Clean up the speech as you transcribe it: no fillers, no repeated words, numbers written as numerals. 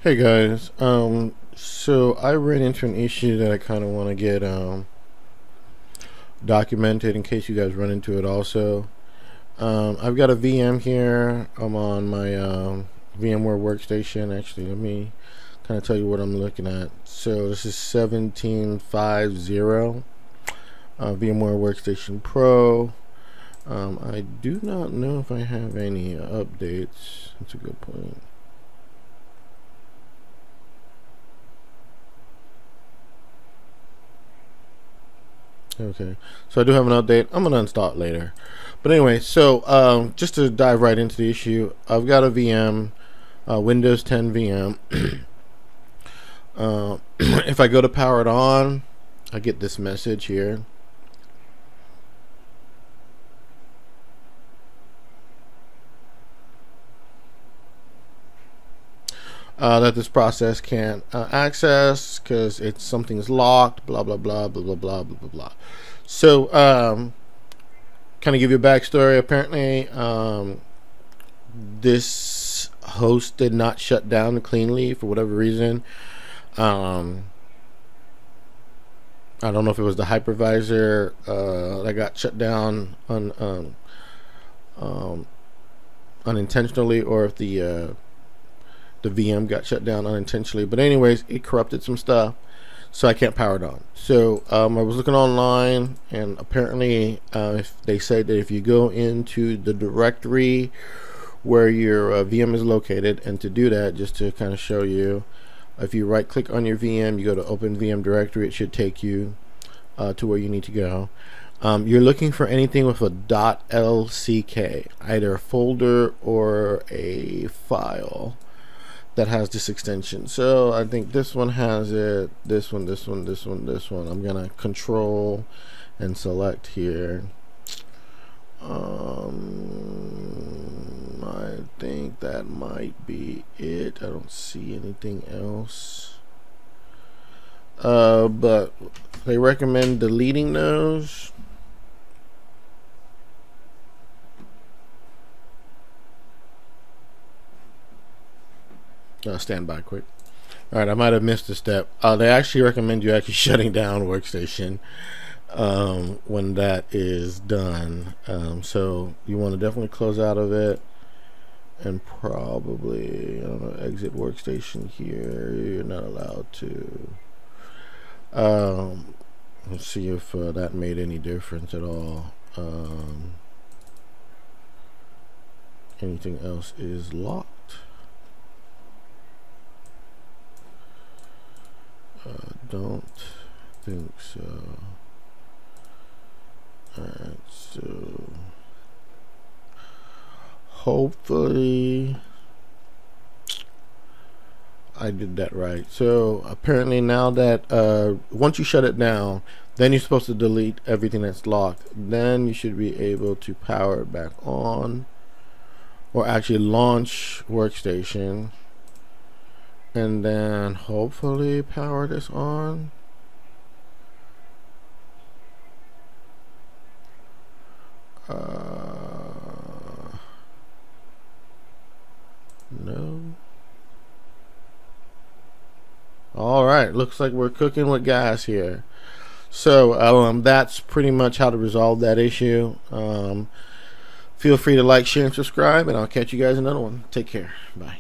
Hey guys, so I ran into an issue that I kind of want to get documented in case you guys run into it also. I've got a VM here. I'm on my VMware Workstation. Actually, let me kind of tell you what I'm looking at. So this is 1750 VMware Workstation Pro. I do not know if I have any updates. That's a good point. Okay, so I do have an update. I'm gonna install it later, but anyway, so just to dive right into the issue, I've got a VM, Windows 10 VM. If I go to power it on, I get this message here. That this process can't access because it's something's locked, blah blah blah blah blah blah blah blah blah. So kind of give you a backstory. Apparently this host did not shut down cleanly for whatever reason. I don't know if it was the hypervisor that got shut down unintentionally, or if the VM got shut down unintentionally. But anyways, it corrupted some stuff, so I can't power it on. So I was looking online, and apparently if they say that if you go into the directory where your VM is located, and to do that, just to kind of show you, if you right click on your VM, you go to open VM directory, it should take you to where you need to go. You're looking for anything with a .lck, either a folder or a file that has this extension. So I think this one has it, this one, this one, this one, this one. I'm gonna control and select here. I think that might be it. I don't see anything else, but they recommend deleting those. Stand by quick. Alright, I might have missed a step. They actually recommend you actually shutting down Workstation when that is done. So you want to definitely close out of it, and probably, I don't know, exit Workstation here. You're not allowed to. Let's see if that made any difference at all. Anything else is locked. Don't think so. Alright, so hopefully I did that right. So apparently now that once you shut it down, then you're supposed to delete everything that's locked. Then you should be able to power it back on, or actually launch Workstation, and then hopefully power this on. No. All right, looks like we're cooking with gas here. So that's pretty much how to resolve that issue. Feel free to like, share, and subscribe, and I'll catch you guys in another one. Take care. Bye.